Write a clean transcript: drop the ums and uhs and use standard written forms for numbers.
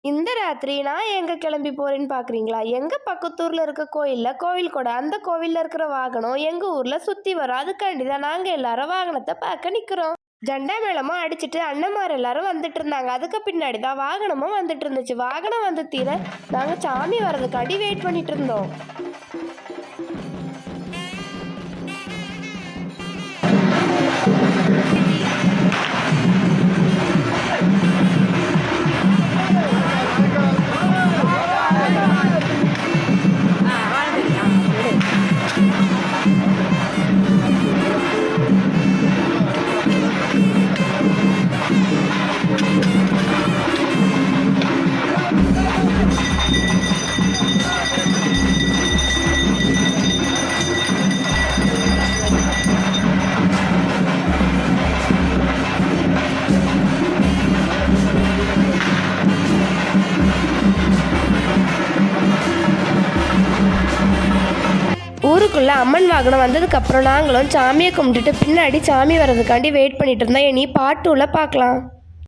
இந்த ராத்திரி நான் எங்கே கிளம்பி போகிறேன்னு பார்க்குறீங்களா? எங்கள் பக்கத்தூரில் இருக்க கோவில் கூட அந்த கோவிலில் இருக்கிற வாகனம் எங்கள் ஊரில் சுற்றி வரும். அதுக்காண்டி தான் நாங்கள் எல்லாரும் வாகனத்தை பார்க்க நிற்கிறோம். ஜண்டா மேளமும் அடிச்சுட்டு அண்ணன்மார் எல்லாரும் வந்துட்டு இருந்தாங்க. அதுக்கு பின்னாடி தான் வாகனமும் வந்துட்டு இருந்துச்சு. வாகனம் வந்து தீர நாங்கள் சாமி வர்றதுக்காண்டி வெயிட் பண்ணிட்டு இருந்தோம். ஊருக்குள்ளே அம்மன் வாகனம் வந்ததுக்கப்புறம் நாங்களும் சாமியை கும்பிட்டுட்டு பின்னாடி சாமி வர்றதுக்காண்டி வெயிட் பண்ணிட்டு இருந்தோம். இனி பாட்டுல பார்க்கலாம்.